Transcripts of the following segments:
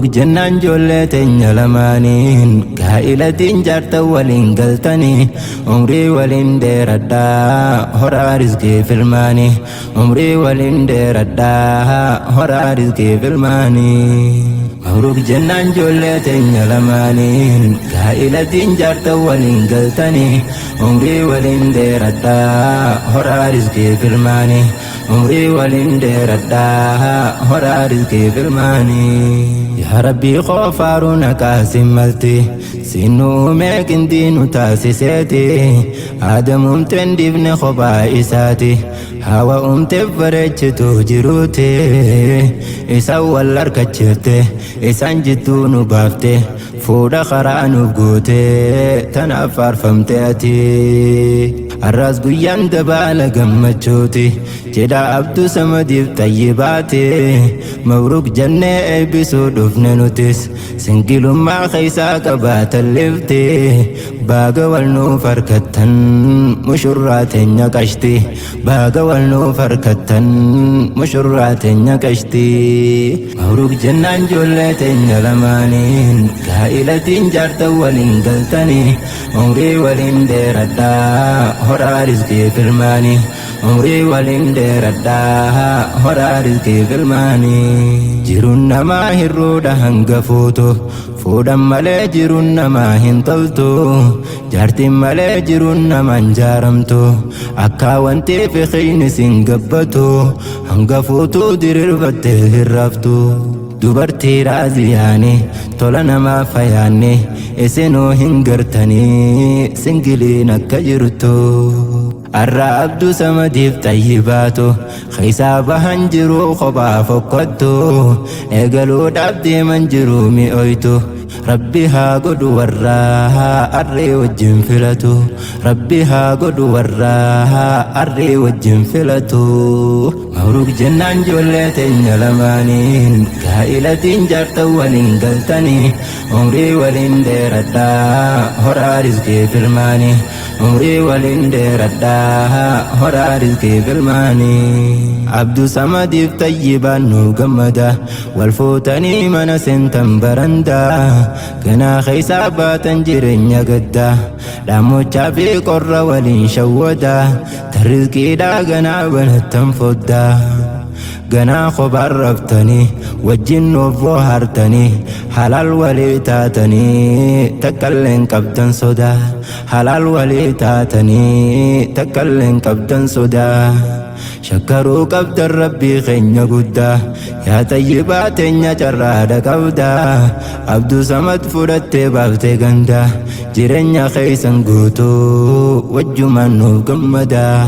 جنان جولتين يلمانين كائلتين جارتا ولين قلتني عمري ولين دير الدا هرا رزقي في الماني عمري ولين دير الدا هرا رزقي في الماني مبروك جنان جولتين يلمانين كائلتين جارتا ولين قلتني عمري ولين دير الدا هرا رزقي في الماني عمري ولين دير الدا هرا رزقي في الماني يا ربي غفار كاسم ملتي سنو ميكن دينو تاسيسيتي آدم امتن دبن خبائساتي هوا امتن فرجتو جروتي إسا والاركتشرتي إسان جتو نبافتي فودا خرانو بقوتي تنافر فمتاتي الراس قيان دبال قمتشوتي جدا عبدو سمديب طيباتي مبروك جنة ايبسو دفن نوتس سنقلو مع خيسا كبات اللفتي باقا والنو فركتن مشراتين يكشتي باقا والنو فركتن مشراتين يكشتي مبروك جنان جولتين يلمانين كائلتين جارتا ولين قلتني عمري ولين دير الدا هرا رزقي في الماني عمري ولين دير الدا هرا رزقي في الماني جيرون ما هيرود هنقفوتو فودا مالي جيرون ما هنطلتو جارتي مالي جيرون ما انجارمتو أكا وانتي في خين سنقبتو هنقفوتو دير فتي هرفتو dubartii raaziyyaanii tola namaa fayyaanii isinuu hin gartanii singiliin akka jirtu arra abduu samadiif xayyibaatu keessaa bahan jiruu kophaa fokkottu eegaluudhaaf deeman jiruu mi'ooytu rabbi haa godhu warraa arree wajjin filatu rabbi haa godhu warraa arree wajjin filatu mabruuk jennaan joolleeteen lamaaniin kaa'ilatiin jaarta waliin galtanii umrii waliin dheeradhaa horaa rizqii filmaanii umrii waliin dheeradhaa horaa rizqii filmaanii abduu samadiif tayyibaan nu gammada wal fuutanii mana seentan barandaa ganaa keessaa baatan jireenya gaddaa dhaamochaa fi qorra waliin shawwada tarrizqiidhaa ganaa banattan foddaa ganaa kophaan raftanii wajjin noofoo hartanii halaal walii taatanii takkalleen qabdan sodaa halaal walii taatanii takkalleen qabdan sodaa shakkaruu qabdan rabbii keenya guddaa yaa tayyibaa teenya carraadha qabdaa abduu samad fudhattee baaftee gandaa jireenya keessan guutuu wajjumaan nuuf gammadaa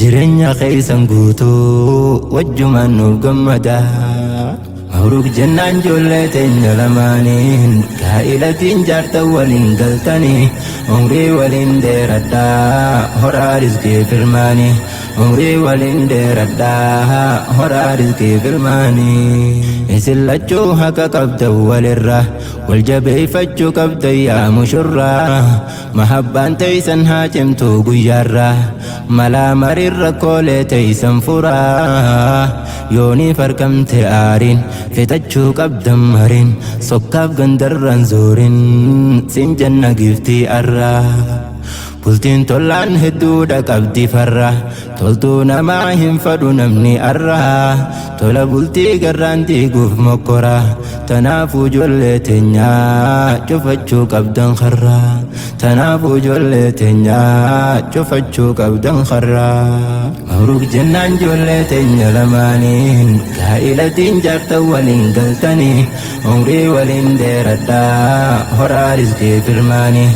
jireenya keessan guutuu wajjumaan nuuf gammadaa mabruuk jennaan joolleeteen lamaaniin kaa'ilatiin jaarta waliin galtanii umrii waliin dheeradhaa horaa rizqii filmaanii umrii waliin dheeradhaa horaa rizqii filmaanii isin lachuu haqa qabdan walirra wal jabeeffachuu qabdan yaa mushurraa mahabbaan teeysan haa cimtuu guyyaarraa malaa mariin rakkoolee teeysan furaa yoonii farqamte aariin fixachuu qabdan mariin sokkaaf gandarran zoorin sin janna giftii arraa bultiin tolaan hedduudha qabdi farra toltuu namaa hin fadhu namni arraa tola bultii garraan diiguuf mokkora tanaafuu ijoollee teenyaa cufachuu qabdan karraa tanaafuu ijoollee teenyaa cufachuu qabdan karraa mabruuk jennaan ijoollee teenya lamaaniin kaa'ilatiin jaarta waliin galtanii umrii waliin dheeradhaa horaa rizqii filmaanii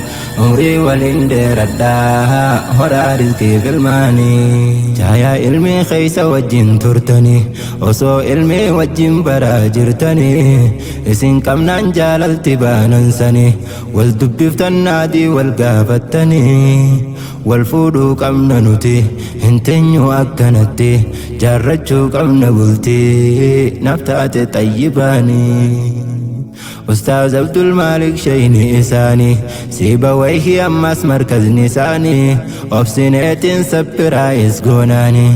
umrii waliin dheeradhaa horaa rizqii filmaanii jaayaa ilmii keeysa wajjin turtanii osoo ilmii wajjin baraa jirtanii isin qabnaan jaalalti baanansanii wal dubbiftan naadii wal gaafattanii wal fuudhuu qabna nuti hin teenyu akkanatti jaarrachuu qabna bultii naftaate xayyibaanii أستاذ عبد المالك شيني إساني سيبا ويهي أماس مركز نساني أفسنيتين سبرايز قوناني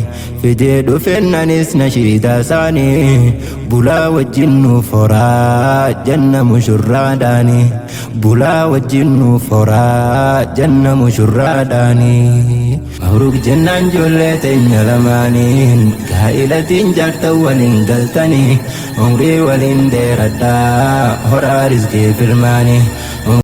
fidee dhufeennanis nashiidaa isaanii bulaa wajjin nuuf horaa janna mushurraadhaani bulaa wajjin nuuf horaa janna mushurraadhaani mabruuk jennaan ijoollee teenya lamaaniin gaa'ilatiin jaartan waliin galtanii umrii waliin dheeradhaa horaa rizqii filmaanii